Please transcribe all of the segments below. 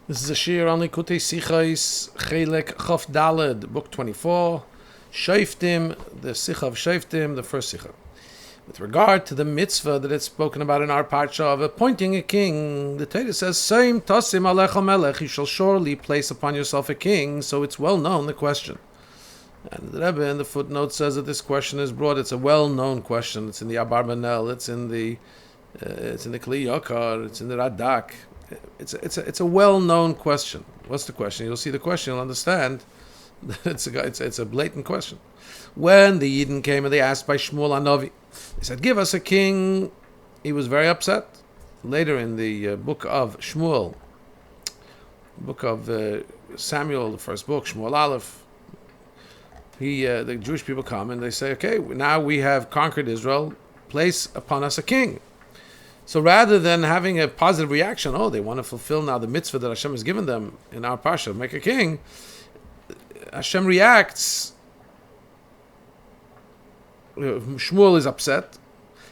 This is a shir on Likutei Sichos, Chelek Chof Daled, book 24, Shoftim, the Sicha of Shoftim, the first Sicha. With regard to the mitzvah that it's spoken about in our parsha of appointing a king, the Torah says, "Seim tasim alecha melech," you shall surely place upon yourself a king. So it's well known the question. And the Rabbi in the footnote says that this question is broad. It's a well-known question. It's in the Abarbanel. It's in the Kli Yakar. It's in the Radak. It's a well-known question. What's the question? You'll see the question. You'll understand. It's a blatant question. When the Yidden came and they asked by Shmuel Hanavi, they said, "Give us a king." He was very upset. Later in the book of Shmuel, book of Samuel, the first book, Shmuel Aleph, the Jewish people come and they say, "Okay, now we have conquered Israel. Place upon us a king." So rather than having a positive reaction, they want to fulfill now the mitzvah that Hashem has given them in our parsha, make a king, Hashem reacts. Shmuel is upset,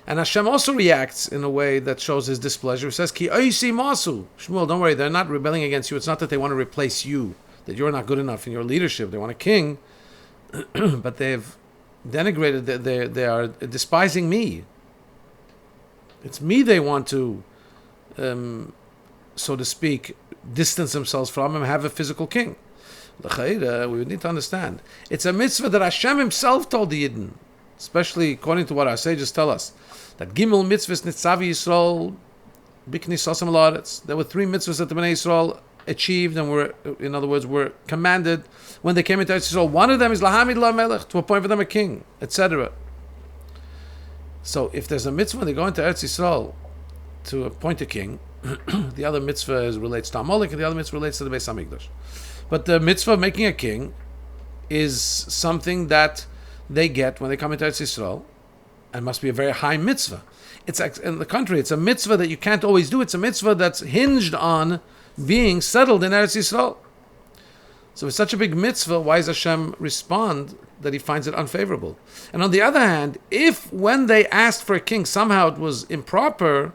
and Hashem also reacts in a way that shows his displeasure. He says, "Ki oisi masu." Shmuel, don't worry, they're not rebelling against you. It's not that they want to replace you, that you're not good enough in your leadership. They want a king, but they've denigrated, they are despising me. It's me they want to, so to speak, distance themselves from and have a physical king. We need to understand. It's a mitzvah that Hashem himself told the Yidden, especially according to what our sages tell us, that Gimel mitzvahs nitzavi Yisrael biknisosam la'aretz. There were 3 mitzvahs that the Bnei Yisrael achieved and were commanded when they came into Eretz Yisrael. One of them is lahamid lamelech, to appoint for them a king, etc. So if there's a mitzvah when they go into Eretz Yisrael to appoint a king, the other mitzvah relates to Amalek and the other mitzvah relates to the Beis HaMikdash. But the mitzvah of making a king is something they get when they come into Eretz Yisrael, and must be a very high mitzvah. It's in the country, it's a mitzvah that you can't always do. It's a mitzvah that's hinged on being settled in Eretz Yisrael. So it's such a big mitzvah, why does Hashem respond that he finds it unfavorable? And on the other hand, if when they asked for a king somehow it was improper,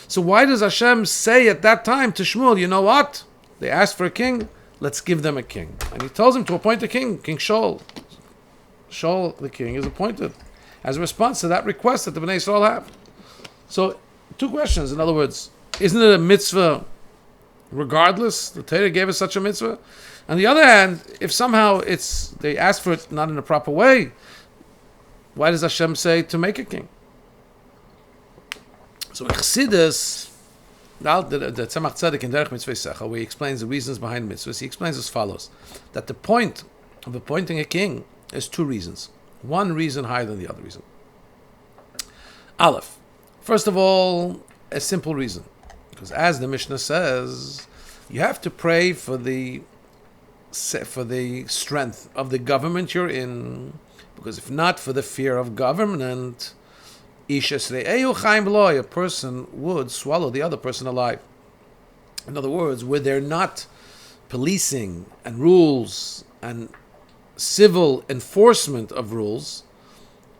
so why does Hashem say at that time to Shmuel, you know what? They asked for a king, let's give them a king. And he tells him to appoint a king, King Shaul. Shaul, the king, is appointed as a response to that request that the Bnei Yisrael have. So, 2 questions. In other words, isn't it a mitzvah regardless? The Torah gave us such a mitzvah. On the other hand, if somehow they ask for it not in a proper way, why does Hashem say to make a king? So in Chassidus, the Tzemach Tzedek in Derech Mitzvah Secha, where he explains the reasons behind mitzvahs, he explains as follows, that the point of appointing a king is 2 reasons. One reason higher than the other reason. Aleph. First of all, a simple reason. Because as the Mishnah says, you have to pray for the strength of the government you're in, because if not for the fear of government, a person would swallow the other person alive. In other words, were there not policing and rules and civil enforcement of rules,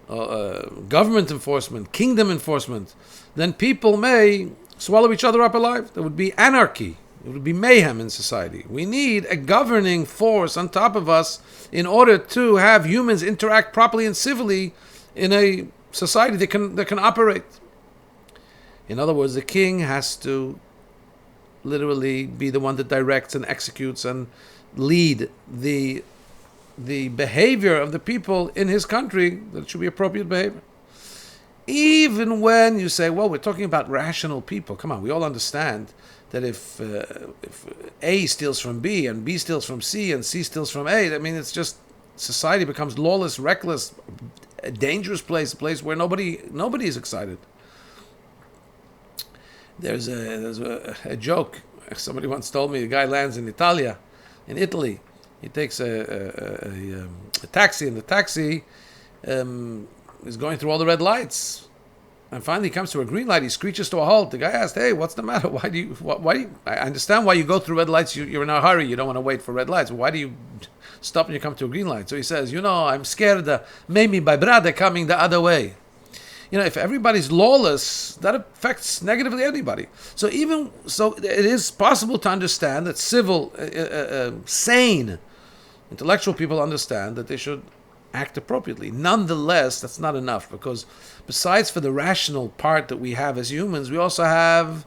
government enforcement, kingdom enforcement, then people may swallow each other up alive. There would be anarchy. It would be mayhem in society. We need a governing force on top of us in order to have humans interact properly and civilly in a society that can operate. In other words, the king has to literally be the one that directs and executes and lead the behavior of the people in his country, that should be appropriate behavior. Even when you say, well, we're talking about rational people. Come on, we all understand that if A steals from B and B steals from C and C steals from A, it's just society becomes lawless, reckless, a dangerous place, a place where nobody is excited. There's a joke. Somebody once told me, a guy lands in Italy. He takes a taxi, and the taxi is going through all the red lights. And finally he comes to a green light. He screeches to a halt. The guy asked, "Hey, what's the matter? Why do you I understand why you go through red lights. You're in a hurry. You don't want to wait for red lights. Why do you stop when you come to a green light?" So he says, "I'm scared maybe my brother coming the other way." if everybody's lawless, that affects negatively anybody. So it is possible to understand that civil, sane, intellectual people understand that they should act appropriately. Nonetheless, that's not enough, because besides for the rational part that we have as humans, we also have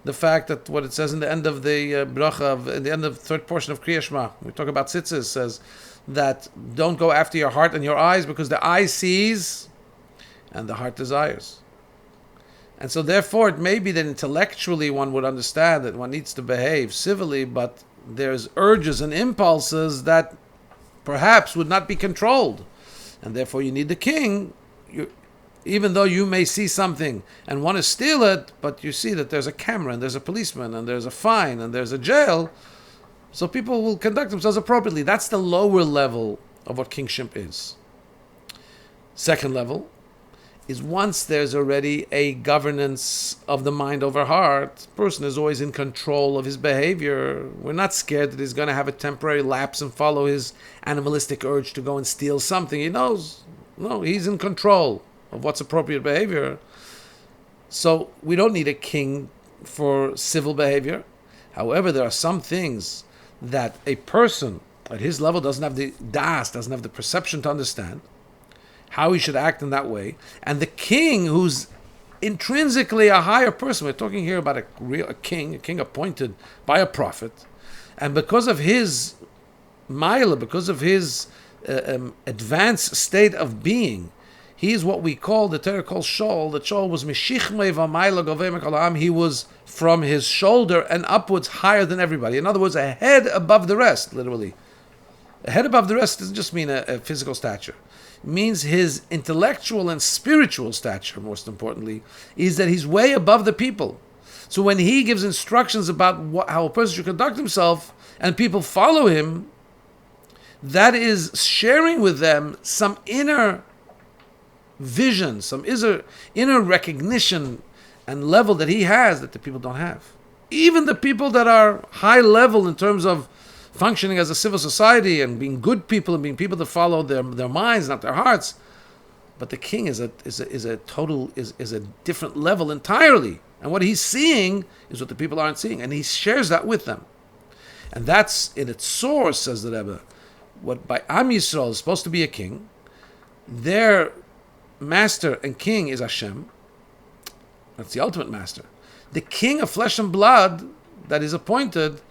the fact that what it says in the end of the bracha, in the end of the third portion of Kriya Shema, we talk about tzitzis, says that don't go after your heart and your eyes, because the eye sees and the heart desires. And so therefore it may be that intellectually one would understand that one needs to behave civilly, but there's urges and impulses that perhaps would not be controlled. And therefore you need the king. Even though you may see something and want to steal it, but you see that there's a camera and there's a policeman and there's a fine and there's a jail, so people will conduct themselves appropriately. That's the lower level of what kingship is. Second level is once there's already a governance of the mind over heart, the person is always in control of his behavior. We're not scared that he's going to have a temporary lapse and follow his animalistic urge to go and steal something. He knows, no, he's in control of what's appropriate behavior. So we don't need a king for civil behavior. However, there are some things that a person at his level doesn't have the das, doesn't have the perception to understand how he should act in that way. And the king, who's intrinsically a higher person, we're talking here about a king appointed by a prophet, and because of his maila, because of his advanced state of being, he is what we call, the Torah calls Shol. The Shol was Mishichmei v'mayla govei mikol ha'am. He was from his shoulder and upwards higher than everybody. In other words, a head above the rest, literally. A head above the rest doesn't just mean a physical stature. It means his intellectual and spiritual stature, most importantly, is that he's way above the people. So when he gives instructions about how a person should conduct himself and people follow him, that is sharing with them some inner vision, some inner recognition and level that he has that the people don't have. Even the people that are high level in terms of functioning as a civil society and being good people and being people that follow their minds, not their hearts. But the king is a different level entirely. And what he's seeing is what the people aren't seeing, and he shares that with them. And that's in its source, says the Rebbe, what by Am Yisrael is supposed to be a king. Their master and king is Hashem. That's the ultimate master. The king of flesh and blood that is appointed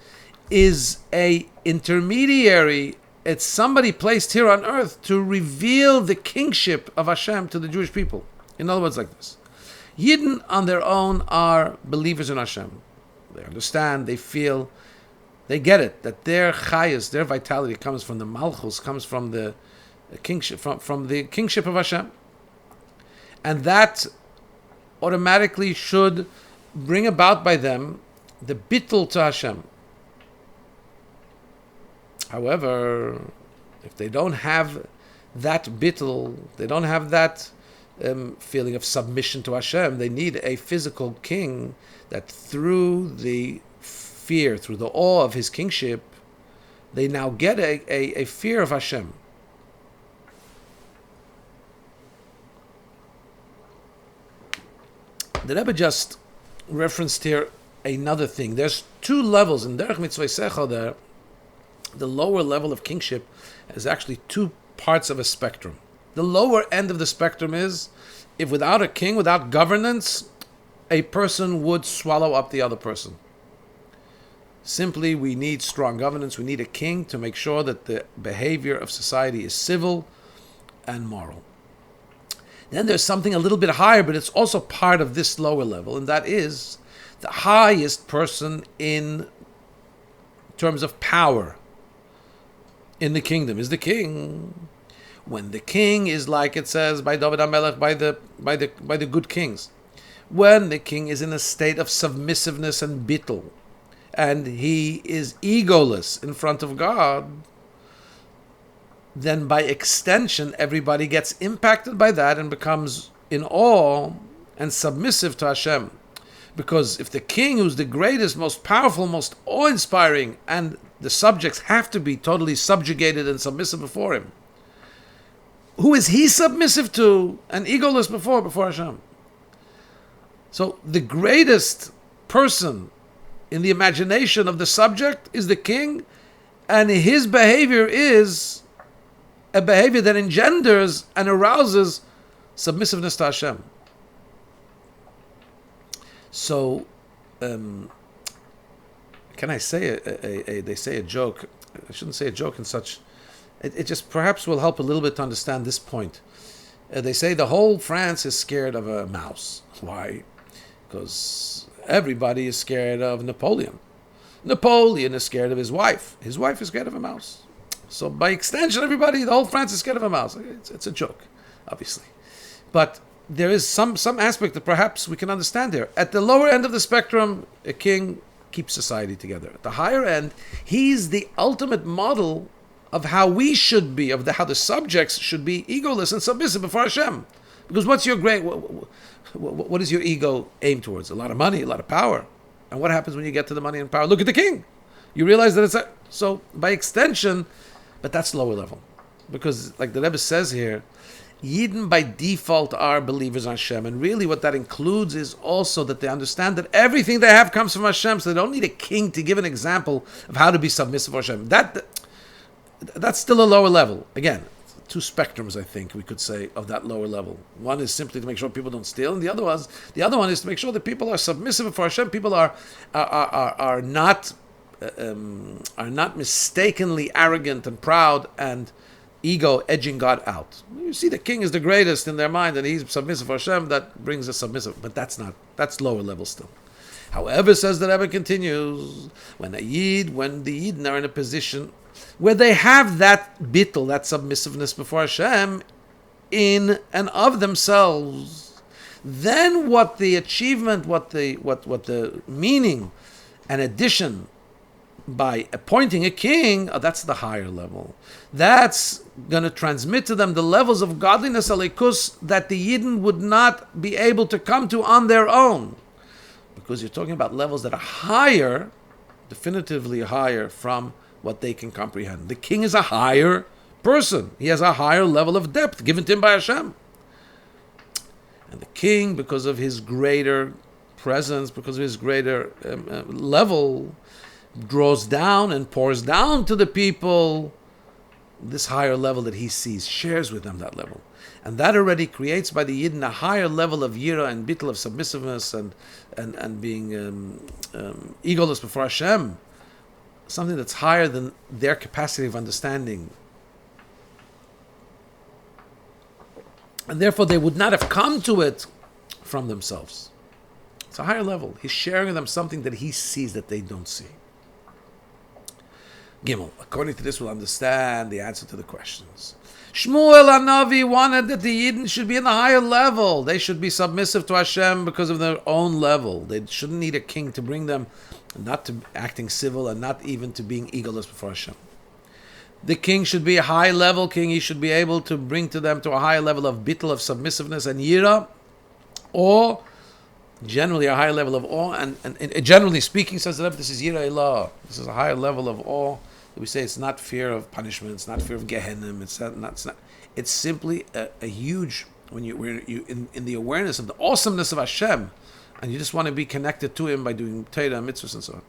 is a intermediary. It's somebody placed here on earth to reveal the kingship of Hashem to the Jewish people. In other words, like this. Yidden on their own are believers in Hashem. They understand, they feel, they get it, that their chayas, their vitality comes from the malchus, comes from the kingship, from the kingship of Hashem. And that automatically should bring about by them the bittul to Hashem. However, if they don't have that bittul, they don't have that feeling of submission to Hashem, they need a physical king that through the fear, through the awe of his kingship, they now get a fear of Hashem. The Rebbe just referenced here another thing. There's two levels in Derech Mitzvah Sechel there. The lower level of kingship is actually two parts of a spectrum. The lower end of the spectrum is if without a king, without governance, a person would swallow up the other person. Simply, we need strong governance. We need a king to make sure that the behavior of society is civil and moral. Then there's something a little bit higher, but it's also part of this lower level, and that is the highest person in terms of power in the kingdom is the king. When the king is like it says by David HaMelech, by the good kings, when the king is in a state of submissiveness and bittul, and he is egoless in front of God, then by extension everybody gets impacted by that and becomes in awe and submissive to Hashem. Because if the king, who's the greatest, most powerful, most awe-inspiring, and the subjects have to be totally subjugated and submissive before him, Who is he submissive to and egoless before Hashem? So the greatest person in the imagination of the subject is the king, and his behavior is a behavior that engenders and arouses submissiveness to Hashem. So, can I say they say a joke? I shouldn't say a joke in such. It just perhaps will help a little bit to understand this point. They say the whole France is scared of a mouse. Why? Because everybody is scared of Napoleon. Napoleon is scared of his wife. His wife is scared of a mouse. So by extension, the whole France is scared of a mouse. It's a joke, obviously. But there is some aspect that perhaps we can understand here. At the lower end of the spectrum, a king keeps society together. At the higher end, he's the ultimate model of how we should be, how the subjects should be egoless and submissive before Hashem. Because what's your what is your ego aimed towards? A lot of money, a lot of power. And what happens when you get to the money and power? Look at the king. You realize that so by extension, but that's lower level. Because like the Rebbe says here, Yidden by default are believers on Hashem. And really what that includes is also that they understand that everything they have comes from Hashem, so they don't need a king to give an example of how to be submissive to Hashem. That's still a lower level. Again, two spectrums, I think we could say, of that lower level. One is simply to make sure people don't steal, and the other one is to make sure that people are submissive for Hashem. People are not mistakenly arrogant and proud and ego edging God out. You see, the king is the greatest in their mind, and he's submissive for Hashem. That brings us submissive, but that's lower level still. However, says the Rebbe continues, when the Yidden are in a position where they have that bittul, that submissiveness before Hashem, in and of themselves, then what the achievement, what the meaning and addition by appointing a king, that's the higher level. That's going to transmit to them the levels of godliness, alikus, that the Yidden would not be able to come to on their own. Because you're talking about levels that are higher, definitively higher from what they can comprehend. The king is a higher person. He has a higher level of depth given to him by Hashem. And the king, because of his greater presence, because of his greater level, draws down and pours down to the people this higher level that he sees, shares with them that level. And that already creates by the Yidden a higher level of yira and bittul, of submissiveness and being egoless before Hashem. Something that's higher than their capacity of understanding. And therefore they would not have come to it from themselves. It's a higher level. He's sharing with them something that he sees that they don't see. Gimel, according to this, we'll understand the answer to the questions. Shmuel Hanavi wanted that the Yidden should be in the higher level. They should be submissive to Hashem because of their own level. They shouldn't need a king to bring them, not to acting civil and not even to being egoless before Hashem. The king should be a high level king. He should be able to bring to them to a higher level of bittul, of submissiveness and yira, or generally a higher level of awe. And generally speaking, says the Rebbe, this is yira ilah. This is a higher level of awe. We say it's not fear of punishment, it's not fear of Gehenna, it's simply a huge, when you in the awareness of the awesomeness of Hashem, and you just want to be connected to Him by doing Torah, mitzvahs, and so on.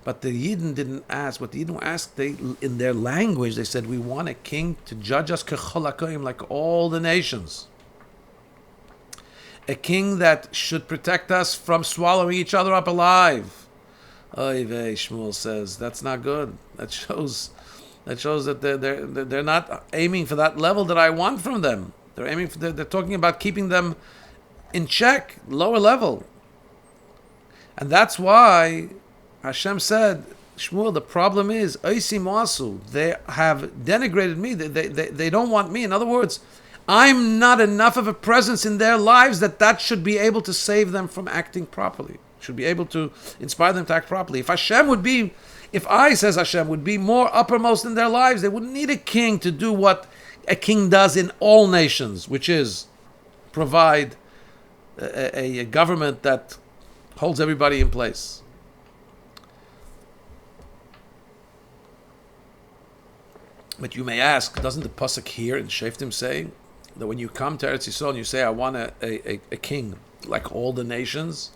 But the Yidden didn't ask. What the Yidden asked, in their language, they said, we want a king to judge us kechol hakoyim, like all the nations. A king that should protect us from swallowing each other up alive. Oy vey, Shmuel says, that's not good. That shows that they're not aiming for that level that I want from them. They're talking about keeping them in check, lower level. And that's why Hashem said, Shmuel, the problem is, Oisi Masu, they have denigrated me. They don't want me. In other words, I'm not enough of a presence in their lives that should be able to save them from acting properly. Should be able to inspire them to act properly. If I, says Hashem, would be more uppermost in their lives, they wouldn't need a king to do what a king does in all nations, which is provide a government that holds everybody in place. But you may ask, doesn't the pasuk here in Shoftim say that when you come to Eretz Yisrael and you say, I want a king like all the nations,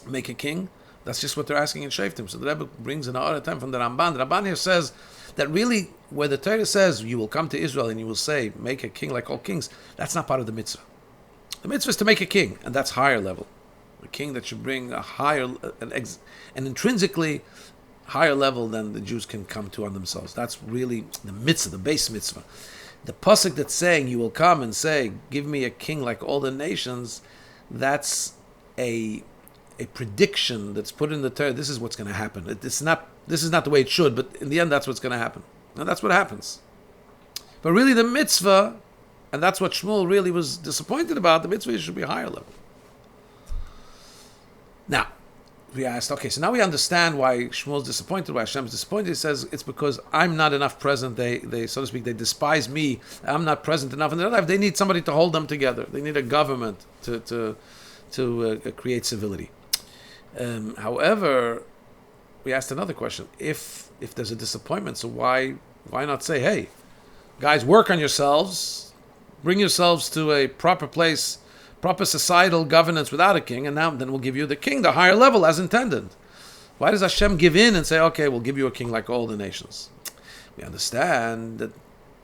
make a king? That's just what they're asking in Shoftim. So the Rebbe brings an other time from the Ramban. The Ramban here says that really, where the Torah says you will come to Israel and you will say, make a king like all kings, that's not part of the mitzvah. The mitzvah is to make a king, and that's higher level. A king that should bring a higher, an intrinsically higher level than the Jews can come to on themselves. That's really the mitzvah, the base mitzvah. The pasuk that's saying you will come and say, give me a king like all the nations, that's a prediction that's put in the Torah. This is what's going to happen. This is not the way it should, but in the end that's what's going to happen. And that's what happens. But really the mitzvah, and that's what Shmuel really was disappointed about, the mitzvah should be a higher level. Now, we asked, okay, so now we understand why Shmuel's disappointed, why Hashem's disappointed. He says it's because I'm not enough present. They so to speak, they despise me. I'm not present enough in their life. They need somebody to hold them together. They need a government to create civility. However, we asked another question. If there's a disappointment, so why not say, hey, guys, work on yourselves, bring yourselves to a proper place, proper societal governance without a king, and then we'll give you the king, the higher level as intended. Why does Hashem give in and say, okay, we'll give you a king like all the nations? We understand that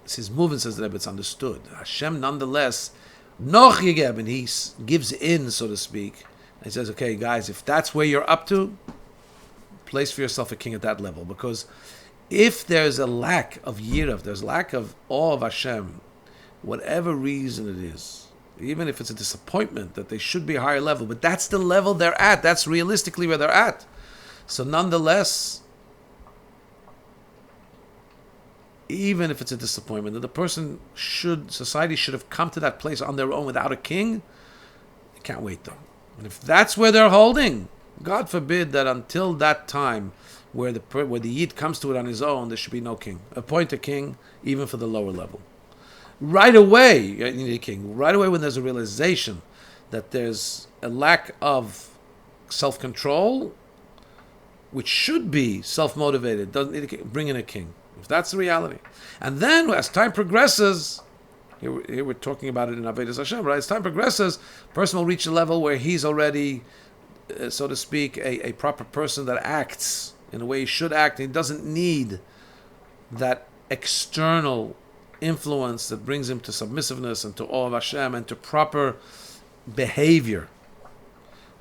it's his movement, says the Rebbe, it's understood. Hashem nonetheless, noch yegeb, and he gives in, so to speak. And he says, okay, guys, if that's where you're up to, place for yourself a king at that level. Because if there's a lack of yirah, if there's a lack of awe of Hashem, whatever reason it is, even if it's a disappointment that they should be a higher level, but that's the level they're at. That's realistically where they're at. So nonetheless, even if it's a disappointment, that society should have come to that place on their own without a king, you can't wait though. And if that's where they're holding, God forbid that until that time where the Yid comes to it on his own, there should be no king. Appoint a king, even for the lower level. Right away, you need a king. Right away, when there's a realization that there's a lack of self-control, which should be self-motivated, doesn't need a king, bring in a king. If that's the reality. And then, as time progresses, here we're talking about it in Avodas Hashem, right? As time progresses, a person will reach a level where he's already, so to speak, a proper person that acts in the way he should act. He doesn't need that external influence that brings him to submissiveness and to awe of Hashem and to proper behavior.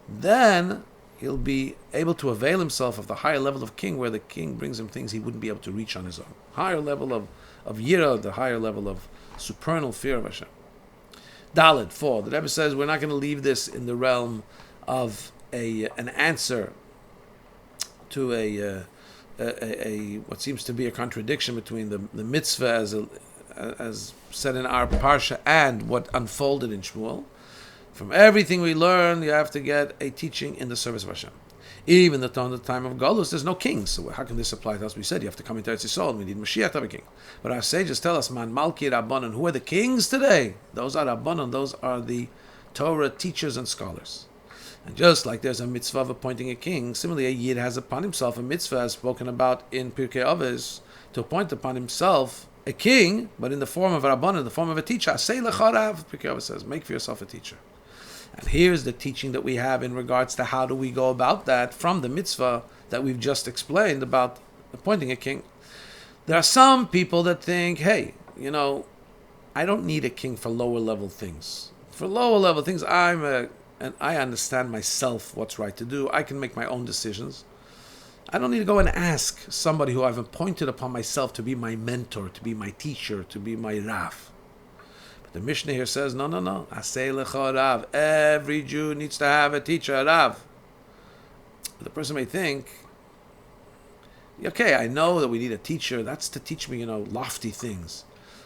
Then he'll be able to avail himself of the higher level of king, where the king brings him things he wouldn't be able to reach on his own. Higher level of yirah, the higher level of supernal fear of Hashem. Dalet 4. The Rebbe says we're not going to leave this in the realm of an answer to a what seems to be a contradiction between the mitzvah as said in our parsha and what unfolded in Shmuel. From everything we learn, you have to get a teaching in the service of Hashem. Even at the time of Golus, there's no kings. So how can this apply to us? We said you have to come into Eretz Yisrael, and we need Mashiach to have a king. But our sages tell us, Man Malki Rabbanon, who are the kings today? Those are Rabbanon, those are the Torah teachers and scholars. And just like there's a mitzvah of appointing a king, similarly a Yid has upon himself a mitzvah as spoken about in Pirkei Avos, to appoint upon himself a king, but in the form of a Rabbanon, in the form of a teacher. Asei lecha rav, Pirkei Avos says, make for yourself a teacher. And here's the teaching that we have in regards to how do we go about that from the mitzvah that we've just explained about appointing a king. There are some people that think, hey, I don't need a king for lower level things. For lower level things, and I understand myself what's right to do. I can make my own decisions. I don't need to go and ask somebody who I've appointed upon myself to be my mentor, to be my teacher, to be my Rav. The Mishnah here says, no. Asei lecha Rav. Every Jew needs to have a teacher, a Rav. The person may think, okay, I know that we need a teacher. That's to teach me, lofty things.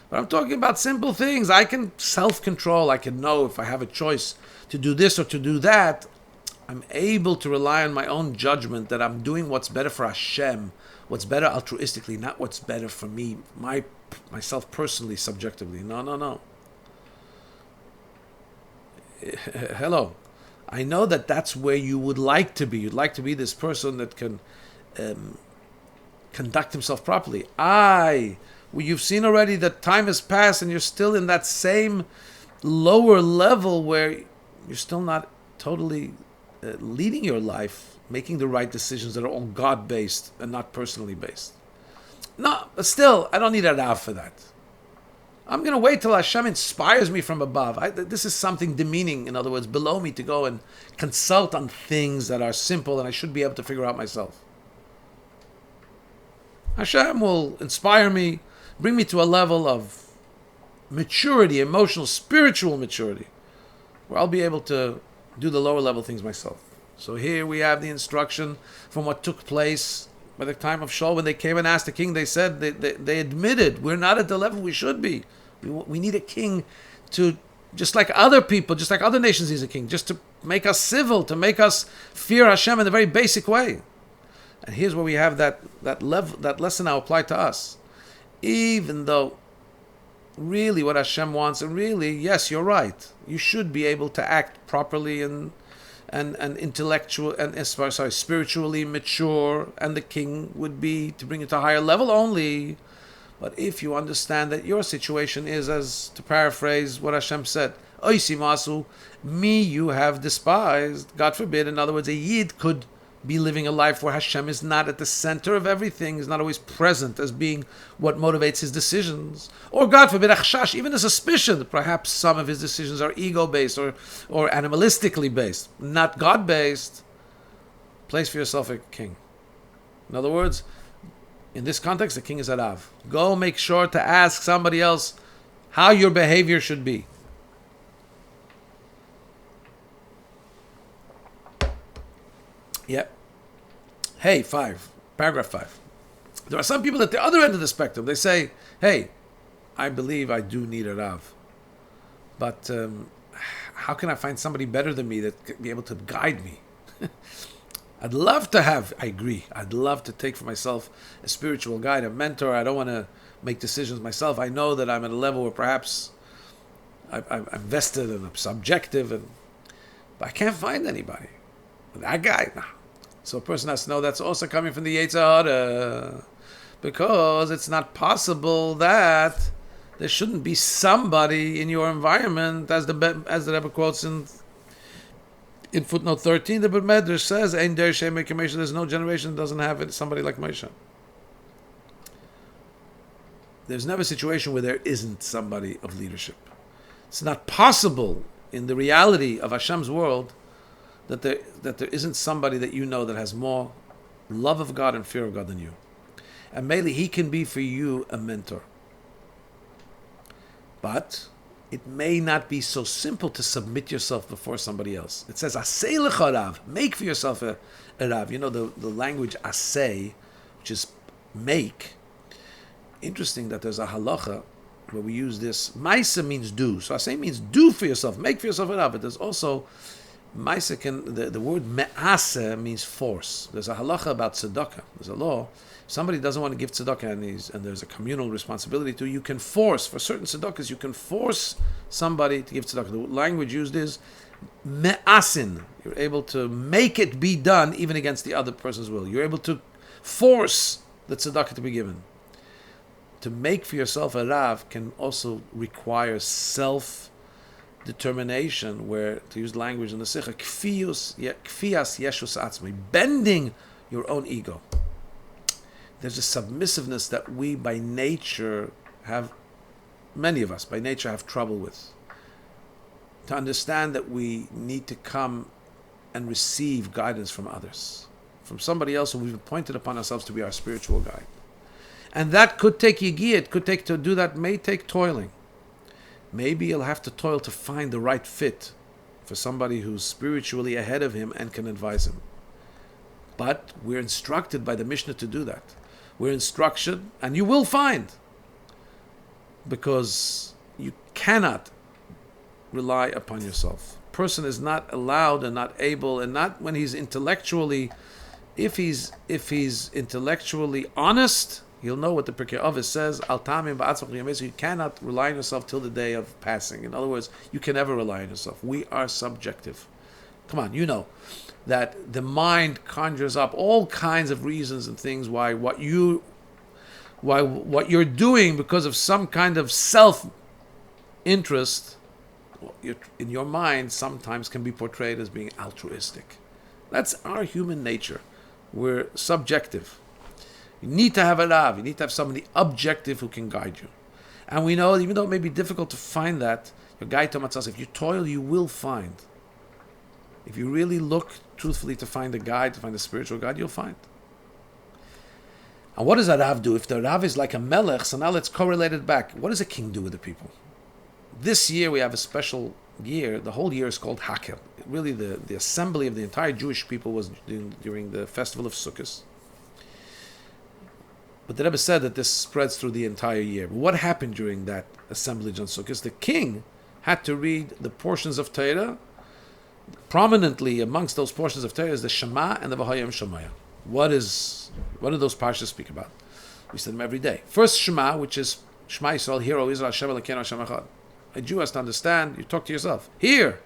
But I'm talking about simple things. I can self-control. I can know if I have a choice to do this or to do that. I'm able to rely on my own judgment that I'm doing what's better for Hashem, what's better altruistically, not what's better for me, myself personally, subjectively. No. Hello. I know that that's where you would like to be. You'd like to be this person that can conduct himself properly. I You've seen already that time has passed and you're still in that same lower level where you're still not totally leading your life, making the right decisions that are all God-based and not personally based. No, but still, I don't need a Rav for that. I'm going to wait till Hashem inspires me from above. This is something demeaning, in other words, below me, to go and consult on things that are simple and I should be able to figure out myself. Hashem will inspire me, bring me to a level of maturity, emotional, spiritual maturity, where I'll be able to do the lower level things myself. So here we have the instruction from what took place by the time of Shaul. When they came and asked the king, they said, they admitted, we're not at the level we should be. We need a king to, just like other people, just like other nations, he's a king, just to make us civil, to make us fear Hashem in a very basic way. And here's where we have that lesson now applied to us. Even though really what Hashem wants, and really, yes, you're right, you should be able to act properly and intellectual and spiritually mature, and the king would be to bring it to a higher level only. But if you understand that your situation is, as to paraphrase what Hashem said, Oisi masu, me you have despised. God forbid, in other words, a Yid could be living a life where Hashem is not at the center of everything, is not always present as being what motivates his decisions. Or God forbid, achshash, even a suspicion that perhaps some of his decisions are ego-based or animalistically based, not God-based. Place for yourself a king. In other words, in this context, the king is a Rav. Go make sure to ask somebody else how your behavior should be. Yep. Hey, paragraph 5. There are some people at the other end of the spectrum. They say, hey, I believe I do need a Rav. But how can I find somebody better than me that can be able to guide me? I'd love to take for myself a spiritual guide, a mentor. I don't want to make decisions myself. I know that I'm at a level where perhaps I'm vested and I'm subjective, but I can't find anybody. That guy, nah. So a person has to know that's also coming from the Yetzer Hara, because it's not possible that there shouldn't be somebody in your environment, as the Rebbe quotes in footnote 13. The Medrash says, "Ein der Shem Moshe." There's no generation that doesn't have somebody like Moshe. There's never a situation where there isn't somebody of leadership. It's not possible in the reality of Hashem's world that there isn't somebody that you know that has more love of God and fear of God than you. And mainly he can be for you a mentor. But it may not be so simple to submit yourself before somebody else. It says, Asay lecha Rav, make for yourself a Rav. You know the language Asay, which is make. Interesting that there's a halacha where we use this. Maisa means do. So Asay means do for yourself, make for yourself a Rav. But there's also Maisa the word me'ase means force. There's a halacha about tzedakah. There's a law. If somebody doesn't want to give tzedakah and there's a communal responsibility to, you can force, for certain tzedakahs, you can force somebody to give tzedakah. The language used is me'asin. You're able to make it be done even against the other person's will. You're able to force the tzedakah to be given. To make for yourself a Rav can also require self-determination, where, to use language in the Sikha, kfiyas yeshus atzmi, bending your own ego. There's a submissiveness that we by nature have, many of us by nature have trouble with. To understand that we need to come and receive guidance from others, from somebody else who we've appointed upon ourselves to be our spiritual guide. And that could take yigiyah, it could take, to do that may take toiling. Maybe you'll have to toil to find the right fit for somebody who's spiritually ahead of him and can advise him. But we're instructed by the Mishnah to do that. We're instructed, and you will find, because you cannot rely upon yourself. A person is not allowed and not able, and not when he's intellectually, if he's intellectually honest, you'll know what the Pirkei Avos says, Al tamim ba'atzmach liyamesu. You cannot rely on yourself till the day of passing. In other words, you can never rely on yourself. We are subjective. Come on, you know that the mind conjures up all kinds of reasons and things why what you Why what you're doing because of some kind of self-interest in your mind sometimes can be portrayed as being altruistic. That's our human nature. We're subjective. You need to have a Rav. You need to have somebody objective who can guide you. And we know, even though it may be difficult to find that, your guide told us, if you toil, you will find. If you really look truthfully to find a guide, to find a spiritual guide, you'll find. And what does a Rav do? If the Rav is like a Melech, so now let's correlate it back. What does a king do with the people? This year we have a special year. The whole year is called Hakel. Really, the assembly of the entire Jewish people was during the festival of Sukkot. But the Rebbe said that this spreads through the entire year. But what happened during that assemblage on Sukkot? The king had to read the portions of Torah. Prominently amongst those portions of Torah is the Shema and the V'hayim Shemaya. What do those parshas speak about? We say them every day. First Shema, which is Shema Yisrael, Hear, O Israel, Hashem Elokeinu, Hashem Echad. A Jew has to understand, you talk to yourself. Here,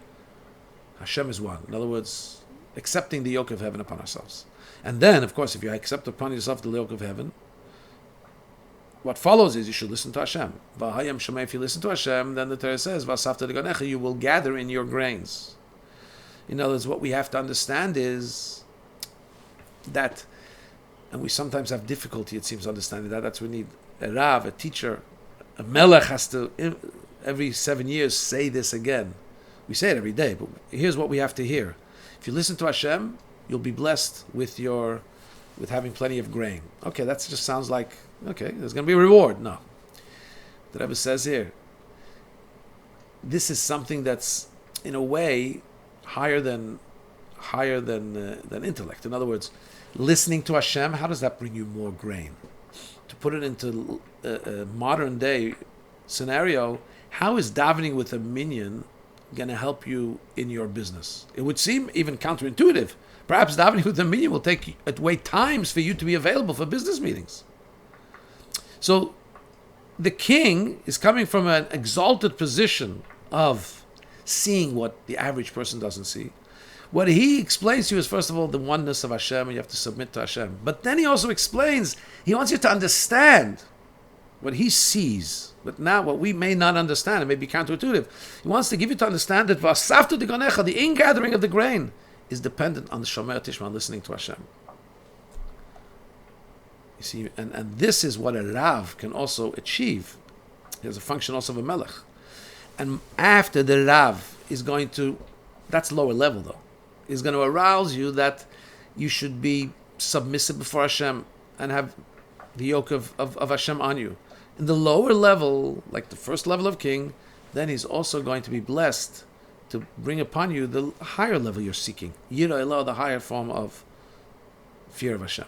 Hashem is one. In other words, accepting the yoke of heaven upon ourselves. And then, of course, if you accept upon yourself the yoke of heaven, what follows is you should listen to Hashem. V'hayim Shema, if you listen to Hashem, then the Torah says, V'asafta l'ganecha, you will gather in your grains. In other words, what we have to understand is that, and we sometimes have difficulty, it seems, understanding that. That's when we need a Rav, a teacher. A Melech has to, every 7 years, say this again. We say it every day, but here's what we have to hear. If you listen to Hashem, you'll be blessed with having plenty of grain. Okay, that just sounds like, okay, there's going to be a reward. No. The Rebbe says here, this is something that's, in a way, higher than intellect. In other words, listening to Hashem, how does that bring you more grain? To put it into a modern day scenario, how is davening with a minyan going to help you in your business? It would seem even counterintuitive. Perhaps davening with a minyan will take away times for you to be available for business meetings. So the king is coming from an exalted position of seeing what the average person doesn't see. What he explains to you is, first of all, the oneness of Hashem, and you have to submit to Hashem. But then he also explains, he wants you to understand what he sees, but now what we may not understand, it may be counterintuitive. He wants to give you to understand that V'asafta d'ganecha, the ingathering of the grain, is dependent on the Shomer Tishma, listening to Hashem. You see, and this is what a Rav can also achieve. There's a function also of a Melech. And after the Rav is going to, that's lower level though, is going to arouse you that you should be submissive before Hashem and have the yoke of Hashem on you. In the lower level, like the first level of king, then he's also going to be blessed to bring upon you the higher level you're seeking. Yirah Elah, the higher form of fear of Hashem.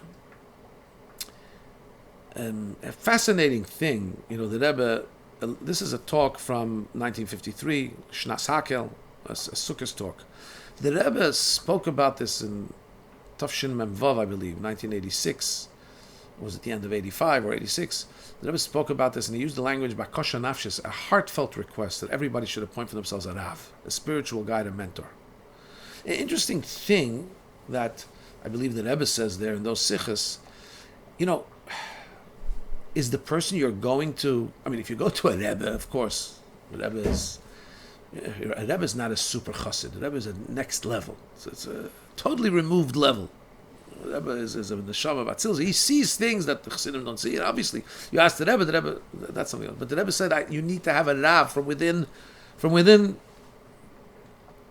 A fascinating thing, the Rebbe, this is a talk from 1953, Shnas Hakel, a Sukkot talk. The Rebbe spoke about this in Tafshin Memvav, I believe, 1986. Was at the end of 85 or 86. The Rebbe spoke about this, and he used the language Bakosha Nafshis, a heartfelt request that everybody should appoint for themselves a Rav, a spiritual guide, a mentor. An interesting thing that I believe the Rebbe says there in those sichos, is the person you're going to, if you go to a Rebbe, of course, a Rebbe is not a super chassid. The Rebbe is a next level. So it's a totally removed level. The Rebbe is a neshama of Atzilus. He sees things that the chassidim don't see. And obviously, you ask the Rebbe, that's something else. But the Rebbe said you need to have a Rav from within.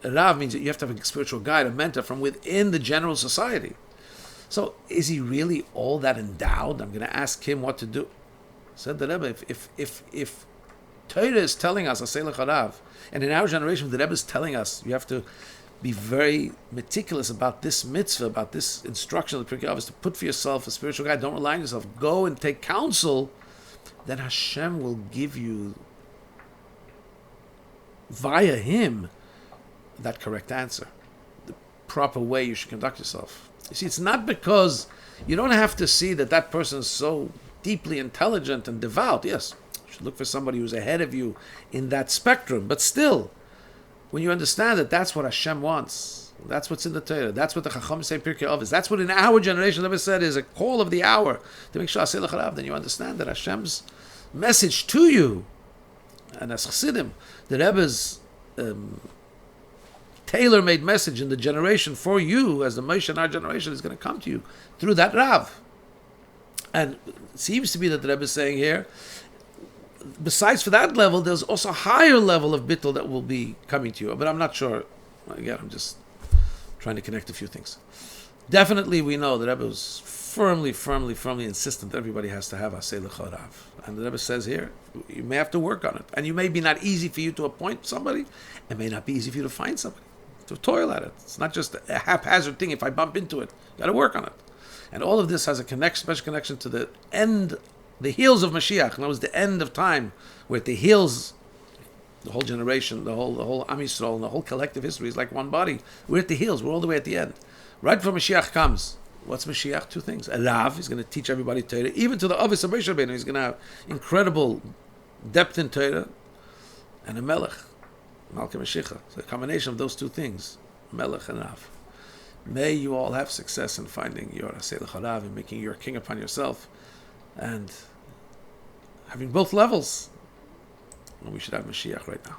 A Rav means that you have to have a spiritual guide, a mentor from within the general society. So is he really all that endowed? I'm going to ask him what to do. Said the Rebbe, if Torah is telling us, Aseh lecha Rav, and in our generation the Rebbe is telling us you have to be very meticulous about this mitzvah, about this instruction of the Pirkei Avos, to put for yourself a spiritual guide, don't rely on yourself, go and take counsel, then Hashem will give you, via him, that correct answer, the proper way you should conduct yourself. You see, it's not because you don't have to see that person is so deeply intelligent and devout. Yes, you should look for somebody who's ahead of you in that spectrum. But still, when you understand that that's what Hashem wants, That's what's in the Torah. That's what the Chacham say Pirkei Avos is. That's what in our generation the Rebbe said is a call of the hour to make sure Aseh L'charav. Then you understand that Hashem's message to you, and as Chassidim, the Rebbe's tailor-made message in the generation for you, as the Moshe in our generation, is going to come to you through that Rav. And it seems to be that the Rebbe is saying here, besides for that level, there's also a higher level of bittul that will be coming to you. But I'm not sure. Again, I'm just trying to connect a few things. Definitely, we know the Rebbe was firmly insistent that everybody has to have Aseh L'charav. And the Rebbe says here, you may have to work on it. And you may be not easy for you to appoint somebody. It may not be easy for you to find somebody, to toil at it. It's not just a haphazard thing. If I bump into it, you got to work on it. And all of this has a special connection to the end, the heels of Mashiach. And that was the end of time, where the heels, the whole generation, the whole Am Yisrael, and the whole collective history is like one body. We're at the heels. We're all the way at the end. Right before Mashiach comes, what's Mashiach? Two things. A Rav, he's going to teach everybody Torah, even to the Avis of Moshe Rabbeinu. He's going to have incredible depth in Torah, and a Melech, Malka Mashiach. So a combination of those two things, Melech and Rav. May you all have success in finding your Aseh L'charav and making your king upon yourself, and having both levels. And we should have Mashiach right now.